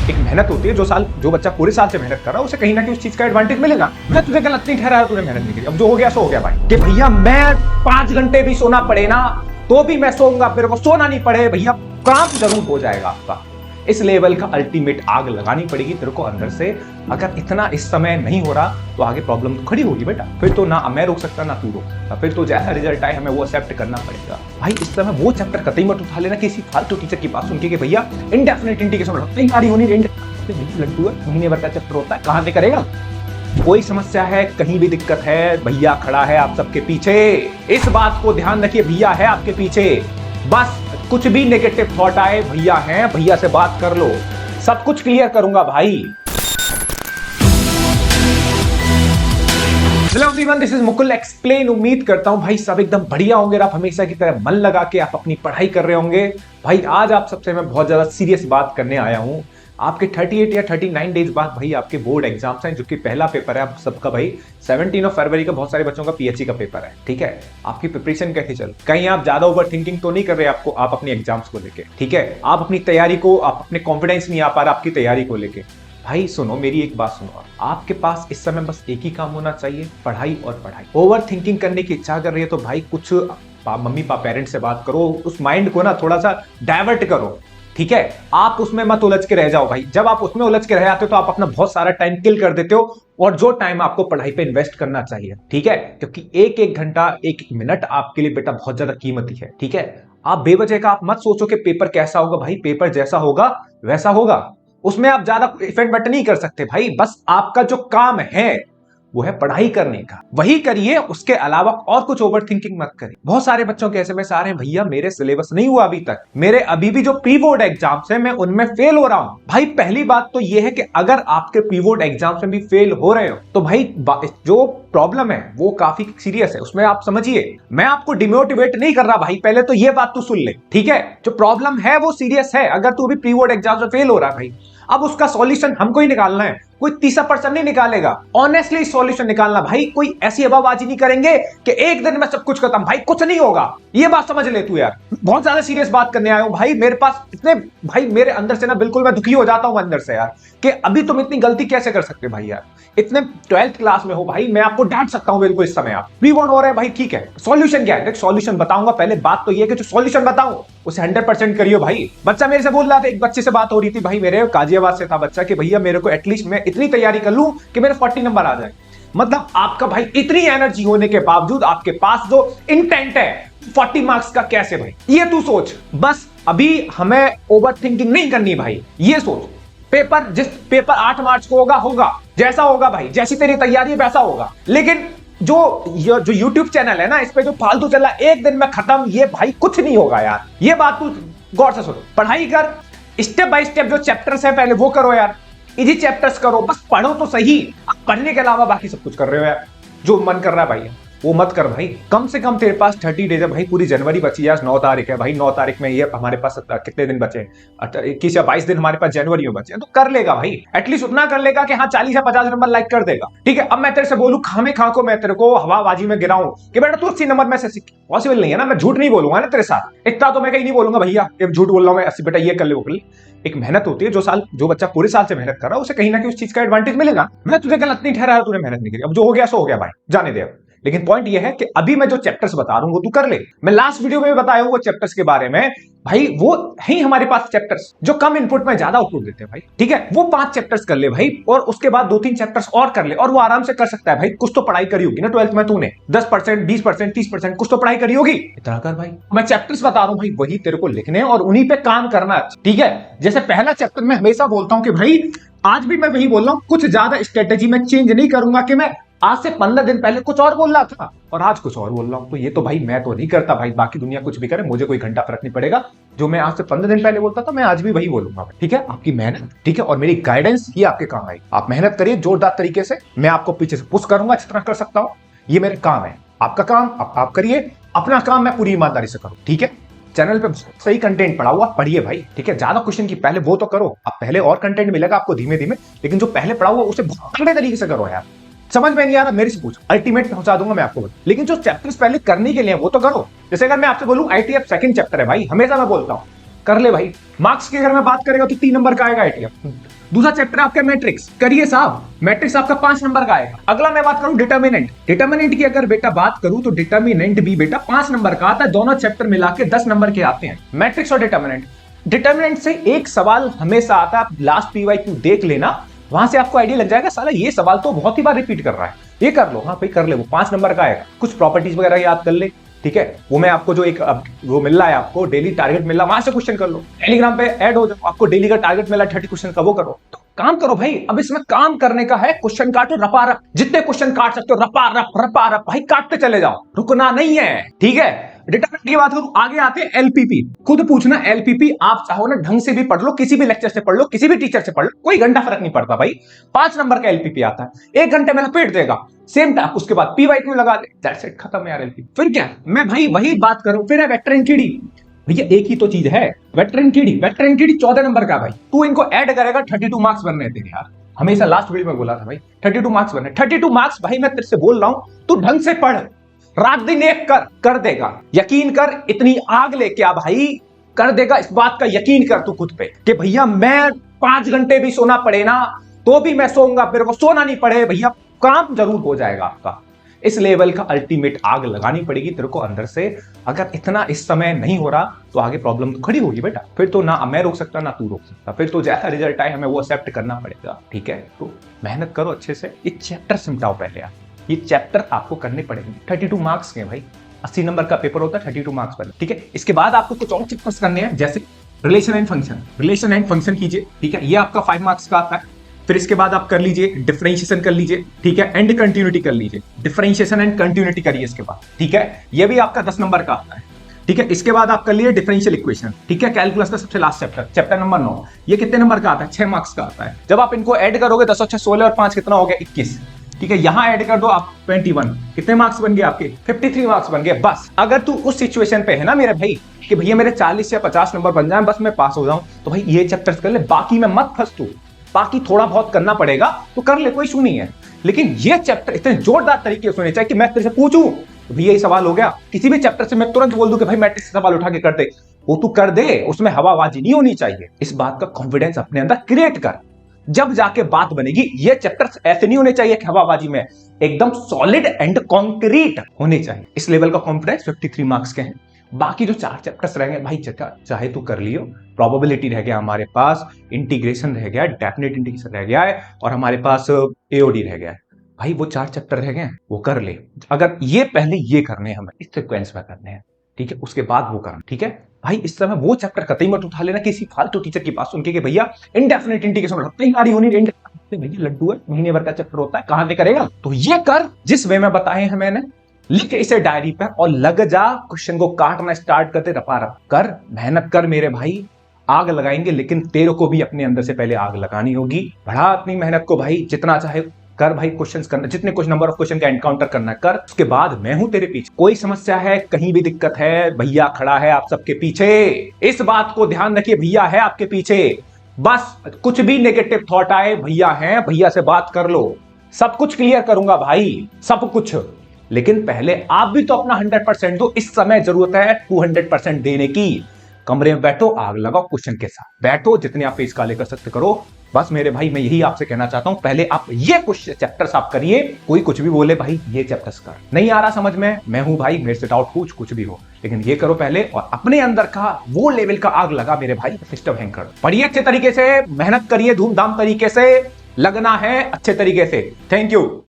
एक मेहनत होती है, जो बच्चा पूरे साल से मेहनत कर रहा है उसे कहीं ना कहीं उस चीज का एडवांटेज मिलेगा। मैं तुझे गलत नहीं ठहरा, तूने मेहनत नहीं की, अब जो हो गया सो हो गया भाई। कि भैया मैं 5 घंटे भी सोना पड़े ना तो भी मैं सोऊंगा, मेरे को सोना नहीं पड़े भैया, काम जरूर हो जाएगा आपका। इस लेवल का अल्टीमेट आग लगानी पड़ेगी तेरे को अंदर से। अगर इतना इस समय नहीं हो रहा तो आगे प्रॉब्लम तो खड़ी होगी बेटा। फिर तो ना मैं रोक सकता ना तू रोक सकता, फिर तो जैसा रिजल्ट आए हमें वो एक्सेप्ट करना पड़ेगा भाई। इस समय वो चैप्टर कतई मत उठा लेना किसी फालतू टीचर की बात सुन के कि भैया इंडेफिनिट इंटीग्रेशन तैयारी होनी, लड्डू है महीने भर का चैप्टर होता है, कहां से करेगा। कोई समस्या है, कहीं भी दिक्कत है, भैया खड़ा है आप सबके पीछे। इस बात को ध्यान रखिए, भैया है आपके पीछे। बस कुछ भी नेगेटिव थॉट आए, भैया हैं, भैया से बात कर लो, सब कुछ क्लियर करूंगा भाई। Hello everyone, this is Mukul explain. उम्मीद करता हूं भाई सब एकदम बढ़िया होंगे, आप हमेशा की तरह मन लगा के आप अपनी पढ़ाई कर रहे होंगे। भाई आज आप सबसे मैं बहुत ज्यादा सीरियस बात करने आया हूं। आपके 38 या 39 डेज बाद भाई आपके बोर्ड एग्जाम्स हैं, जो कि पहला पेपर है आप सबका भाई 17 फरवरी का बहुत सारे बच्चों का पीएचई का पेपर है। ठीक है, आपकी प्रिपरेशन कैसी चल, कहीं आप ज्यादा ओवर थिंकिंग तो नहीं कर रहे आपको आप अपने एग्जाम्स को लेके। ठीक है, आप अपनी तैयारी को, आप अपने कॉन्फिडेंस नहीं आ पा रहा आपकी तैयारी को लेके। भाई सुनो, मेरी एक बात सुनो, आपके पास इस समय बस एक ही काम होना चाहिए, पढ़ाई और पढ़ाई। ओवर थिंकिंग करने की इच्छा कर रही है तो भाई कुछ मम्मी पापा पेरेंट्स से बात करो, उस माइंड को ना थोड़ा सा डाइवर्ट करो। ठीक है, आप उसमें मत उलझ के रह जाओ भाई। जब आप उसमें उलझ के रह जाते हो तो आप अपना बहुत सारा टाइम किल कर देते हो, और जो टाइम आपको पढ़ाई पे इन्वेस्ट करना चाहिए। ठीक है, क्योंकि एक एक घंटा, एक मिनट आपके लिए बेटा बहुत ज्यादा कीमती है। ठीक है, आप बेवजह का आप मत सोचो कि पेपर कैसा होगा। भाई पेपर जैसा होगा वैसा होगा, उसमें आप ज्यादा इफेक्ट नहीं कर सकते भाई। बस आपका जो काम है वो है पढ़ाई करने का, वही करिए, उसके अलावा और कुछ ओवर थिंकिंग मत करिए। बहुत सारे बच्चों के एसएमएस आ रहे हैं, भैया मेरे सिलेबस नहीं हुआ अभी तक, मेरे अभी भी जो प्री बोर्ड एग्जाम्स है मैं उनमें फेल हो रहा हूं। भाई पहली बात तो यह है कि अगर आपके प्री बोर्ड एग्जाम्स में भी फेल हो रहे हो तो भाई जो प्रॉब्लम है वो काफी सीरियस है, उसमें आप समझिए। मैं आपको डिमोटिवेट नहीं कर रहा भाई, पहले तो ये बात तू सुन ले। ठीक है, जो प्रॉब्लम है वो सीरियस है। अगर तू भी प्री बोर्ड एग्जाम में फेल हो रहा है भाई, अब उसका सॉल्यूशन हमको ही निकालना है, कोई तीसरा पर्सन नहीं निकालेगा। ऑनेस्टली सॉल्यूशन निकालना भाई, कोई ऐसी हवाबाजी नहीं करेंगे कि एक दिन में सब कुछ खत्म। भाई कुछ नहीं होगा, ये बात समझ ले तू यार। बहुत ज्यादा सीरियस बात करने आया हूं भाई। मेरे पास इतने, भाई मेरे अंदर से ना बिल्कुल मैं दुखी हो जाता हूं अंदर से यार, कि अभी तुम इतनी गलती कैसे कर सकते भाई यार। इतने 12th क्लास में हो भाई, मैं आपको डांट सकता हूं बिल्कुल। इस समय आप प्री बोर्ड हो रहे हैं भाई, ठीक है, सॉल्यूशन क्या है? सॉल्यूशन बताऊंगा। पहले बात तो ये है कि जो सॉल्यूशन बताऊं उसे 100% करियो भाई। बच्चा मेरे से बोल रहा था, एक बच्चे से बात हो रही थी भाई, मेरे गाजियाबाद से था बच्चा, कि भैया मेरे को एटलीस्ट मैं इतनी तैयारी कर लूं कि मेरे 40 नंबर आ जाए। मतलब आपका भाई इतनी एनर्जी होने के बावजूद आपके पास जो इंटेंट है 40 मार्क्स का कैसे भाई, ये तू सोच। बस अभी हमें ओवर थिंकिंग नहीं करनी भाई, ये सोच। पेपर 8 मार्च को होगा जैसा होगा भाई, जैसी तेरी तैयारी है वैसा होगा। लेकिन जो YouTube चैनल है ना, इस पे जो फालतू चला एक दिन में खत्म, ये भाई कुछ नहीं होगा यार। ये बात तू गौर से सुन, पढ़ाई कर, स्टेप बाय स्टेप जो चैप्टर्स है पहले वो करो यार, इजी चैप्टर्स करो, बस पढ़ो तो सही। पढ़ने के अलावा बाकी सब कुछ कर रहे हो यार, जो मन कर रहा है भाई वो मत कर भाई। कम से कम तेरे पास 30 डेज है भाई, पूरी जनवरी बची है, आज 9 तारीख है भाई। 9 तारीख में ये हमारे पास कितने दिन बचे? 21 या 22 दिन हमारे पास जनवरी में बचे हैं, तो कर लेगा भाई। एटलीस्ट उतना कर लेगा कि हाँ 40 या 50 नंबर लाइक कर देगा। ठीक है, अब मैं तेरे से बोलूं खामे खा को मैं तेरे को हवाबाजी में गिराऊं कि बेटा तू 80 नंबर में से, पॉसिबल नहीं है ना। मैं झूठ नहीं बोलूंगा ना तेरे साथ, इतना तो मैं कहीं नहीं बोलूंगा भैया झूठ बोल रहा हूं मैं, 80 बेटा ये कर ले वो कर ले। एक मेहनत होती है, जो बच्चा पूरे साल से मेहनत कर रहा है उसे कहीं ना कहीं उस चीज का एडवांटेज मिलेगा। मैं तुझे गलत नहीं ठहरा, तूने मेहनत नहीं करी, अब जो हो गया सो हो गया भाई, जाने दे। लेकिन पॉइंट ये है कि अभी मैं जो चैप्टर्स बता रहा हूं वो तू कर ले। मैं लास्ट वीडियो में बताया हूं वो चैप्टर्स के बारे में भाई, वो है ही हमारे पास चैप्टर्स जो कम इनपुट में ज्यादा आउटपुट देते हैं भाई। ठीक है, वो 5 चैप्टर्स कर ले भाई, और उसके बाद 2-3 चैप्टर्स और कर ले, और वो आराम से कर सकता है भाई। कुछ तो पढ़ाई करी होगी ना 12th में तूने, 10%, 20%, 30% कुछ तो पढ़ाई करी होगी, इतना कर भाई। मैं चैप्टर्स बता रहा हूं भाई, वही तेरे को लिखने और उन्हीं पे काम करना। ठीक है, जैसे पहला चैप्टर में हमेशा बोलता हूं कि भाई, आज भी मैं वही बोल रहा हूं, कुछ ज्यादा स्ट्रेटेजी में चेंज नहीं करूंगा कि मैं आज से 15 दिन पहले कुछ और बोल रहा था और आज कुछ और बोल रहा हूं। तो ये तो भाई मैं तो नहीं करता भाई, बाकी दुनिया कुछ भी करे मुझे कोई घंटा फर्क नहीं पड़ेगा। जो मैं आज से 15 दिन पहले बोलता था मैं आज भी वही बोलूंगा। ठीक है, आपकी मेहनत, ठीक है, और मेरी गाइडेंस ये आपके काम आई। आप मेहनत करिए जोरदार तरीके से, मैं आपको पीछे से पुश करूंगा जितना कर सकता हूं। ये मेरे काम है, आपका काम आप करिए, अपना काम मैं पूरी ईमानदारी से करूं। ठीक है, चैनल पे सही कंटेंट पढ़ा हुआ पढ़िए भाई। ठीक है, ज्यादा क्वेश्चन की पहले वो तो करो, अब पहले और कंटेंट मिलेगा आपको धीमे धीमे, लेकिन जो पहले पढ़ा हुआ उसे बहुत तगड़े तरीके से करो यार। समझ में नहीं आ रहा मेरे से पूछ, अल्टीमेट पहुंचा दूंगा मैं आपको। लेकिन जो चैप्टर्स पहले करने के लिए वो तो करो। जैसे अगर मैं आपसे बोलूं आईटीएफ सेकंड चैप्टर है भाई, हमेशा मैं बोलता हूं कर ले भाई। मार्क्स की अगर मैं बात करेगा तो 3 नंबर का आएगा आईटीएफ, दूसरा चैप्टर आपका मैट्रिक्स, करिए साहब, मैट्रिक्स आपका 5 नंबर का आएगा। अगला मैं बात करूं डिटर्मिनेंट, डिटर्मिनेंट की अगर बेटा बात करूं तो डिटर्मिनेंट भी बेटा 5 नंबर का आता है, दोनों चैप्टर मिला के 10 नंबर के आते हैं, मैट्रिक्स और डिटर्मिनेंट। डिटर्मिनेंट से एक सवाल हमेशा आता है, आप लास्ट पीवाईक्यू देख लेना, वहां से आपको आइडिया लग जाएगा साला ये सवाल तो बहुत ही बार रिपीट कर रहा है, ये कर लो, हाँ भाई कर ले, वो 5 नंबर का आएगा। कुछ प्रॉपर्टीज वगैरह याद कर ले, ठीक है, वो मैं आपको जो एक वो मिल रहा है, आपको डेली टारगेट मिल रहा है, वहां से क्वेश्चन कर लो, टेलीग्राम पे ऐड हो जाओ, आपको डेली का टारगेट मिला 30 क्वेश्चन का, वो करो। तो काम करो भाई, अब इसमें काम करने का है, क्वेश्चन काटो रपा रप, जितने क्वेश्चन काट सकते हो रपा रप भाई काटते चले जाओ, रुकना नहीं है, ठीक है। डिटरमिनेंट की बात करूं, आगे आते हैं एलपीपी। खुद पूछना एलपीपी, आप चाहो ना ढंग से भी पढ़ लो, किसी भी लेक्चर से पढ़ लो, किसी भी टीचर से पढ़ लो, कोई घंटा फर्क नहीं पड़ता भाई। 5 नंबर का एलपीपी आता है, 1 घंटे में लपेट देगा, सेम टाइम उसके बाद पीवाईक्यू लगा दे, दैट्स इट, खत्म यार एलपीपी। फिर क्या, मैं भाई वही बात करूं, फिर है वेक्टर एंड केडी, भैया एक ही तो चीज है, vector and KD. Vector and KD 14 number का भाई, तू इनको ऐड करेगा 32 मार्क्स बनने तेरे यार, हमेशा लास्ट वीडियो में बोला था भाई 32 मार्क्स बनने, 32 मार्क्स भाई मैं तेरे से बोल रहा हूं, तू ढंग से पढ़, रात दिन एक कर देगा, यकीन कर, इतनी आग लेके आ भाई, कर देगा, इस बात का यकीन कर तू खुद पे कि भैया मैं 5 घंटे भी सोना पड़े ना तो भी मैं सोऊंगा, मेरे को सोना नहीं पड़े भैया, काम जरूर हो जाएगा आपका। इस लेवल का अल्टीमेट आग लगानी पड़ेगी तेरे को अंदर से, अगर इतना इस समय नहीं हो रहा तो आगे प्रॉब्लम तो खड़ी होगी बेटा, फिर तो ना मैं रोक सकता ना तू रोक सकता, फिर तो जैसा रिजल्ट आए हमें वो एक्सेप्ट करना पड़ेगा, ठीक है। तो मेहनत करो अच्छे से, ये चैप्टर सिमटाओ पहले आप, ये चैप्टर आपको करने पड़ेंगे, 32 मार्क्स के भाई, 80 नंबर का पेपर होता है, 32 मार्क्स पर, ठीक है। इसके बाद आपको कुछ और चैप्टर्स करने हैं, जैसे relation and function, relation and function कीजिए, ठीक है, ये आपका 5 मार्क्स का आता है। फिर इसके बाद आप कर लीजिए डिफरेंशिएशन कर लीजिए, ठीक है, एंड कंटिन्यूटी कर लीजिए, डिफरेंशिएशन एंड कंटिन्यूटी करिए इसके बाद, ठीक है, ये भी आपका 10 नंबर का आता है, ठीक है। इसके बाद आप कर लिए डिफरेंशियल इक्वेशन, ठीक है, कैलकुलस का सबसे लास्ट चैप्टर, चैप्टर नंबर 9, ये कितने नंबर का आता है, 6 मार्क्स का आता है। जब आप इनको ऐड करोगे 10 और 6 16 और 5 कितना हो गया, 21, ठीक है, यहां ऐड कर दो आप 21, कितने मार्क्स बन गए आपके, 53 मार्क्स बन गए। बस अगर तू उस सिचुएशन पे है ना मेरे भाई कि भैया मेरे 40 या 50 नंबर बन जाए, बस मैं पास हो जाऊं, तो भाई ये चैप्टर्स कर ले, बाकी में मत फंस तू, बाकी थोड़ा बहुत करना पड़ेगा तो कर ले, कोई इशू नहीं है, लेकिन ये चैप्टर इतने जोरदार तरीके से होने चाहिए कि मैं तेरे से पूछूं तो भैया ये सवाल हो गया, किसी भी चैप्टर से मैं तुरंत बोल दूं कि भाई मैट्रिक्स से सवाल उठा के कर दे, वो तू कर दे, उसमें हवाबाजी नहीं होनी चाहिए। इस बात का कॉन्फिडेंस अपने अंदर क्रिएट कर, जब जाके बात बनेगी। ये चैप्टर्स ऐसे नहीं होने चाहिए कि हवाबाजी में, एकदम सॉलिड एंड कॉन्क्रीट होने चाहिए। इस लेवल का कॉन्फिडेंस 53 मार्क्स के हैं। बाकी जो 4 चैप्टर्स रहेंगे भाई चाहे तो कर लियो, प्रोबेबिलिटी रह गया हमारे पास, इंटीग्रेशन रह गया है, डेफिनेट इंटीग्रेशन रह गया है, और हमारे पास एओडी रह गया है भाई, वो 4 चैप्टर रह गए हैं, वो कर ले। अगर ये पहले ये करने हमें इस सीक्वेंस में करने हैं, ठीक है, उसके बाद वो करना, ठीक है भाई। इस समय वो चैप्टर कतई मत उठा लेना किसी फालतू टीचर के पास उनके कि भैया इंडेफिनेट इंटीग्रेशन कहीं होनी, भैया लड्डू है, महीने भर का चैप्टर होता है, कहां से करेगा, तो ये कर जिस वे में बताए हैं मैंने, लिख इसे डायरी पर और लग जा, क्वेश्चन को काटना स्टार्ट करते, रपा रप कर, मेहनत कर मेरे भाई, आग लगाएंगे, लेकिन तेरे को भी अपने अंदर से पहले आग लगानी होगी। बढ़ा अपनी मेहनत को भाई, जितना चाहे कर भाई, क्वेश्चंस करना, जितने कुछ नंबर ऑफ क्वेश्चन का एनकाउंटर करना कर, उसके बाद मैं हूं तेरे पीछे। कोई समस्या है, कहीं भी दिक्कत है, भैया खड़ा है आप सबके पीछे, इस बात को ध्यान रखिए, भैया है आपके पीछे। बस कुछ भी नेगेटिव थॉट आए, भैया है, भैया से बात कर लो, सब कुछ क्लियर करूंगा भाई, सब कुछ, लेकिन पहले आप भी तो अपना 100% दो। इस समय जरूरत है 200% देने की। कमरे में बैठो, आग लगाओ, क्वेश्चन के साथ बैठो, जितने आप पेज काले कर सकते करो। बस मेरे भाई मैं यही आपसे कहना चाहता हूं, पहले आप ये कुछ चैप्टर्स आप करिए। कोई कुछ भी बोले भाई ये चैप्टर्स कर, नहीं आ रहा समझ में, मैं हूं भाई, मेरे से डाउट पूछ, कुछ भी हो, लेकिन ये करो पहले, और अपने अंदर का वो लेवल का आग लगा मेरे भाई, सिस्टम हैंग करो, पढ़िए अच्छे तरीके से, मेहनत करिए, धूमधाम तरीके से, लगना है अच्छे तरीके से। Thank you.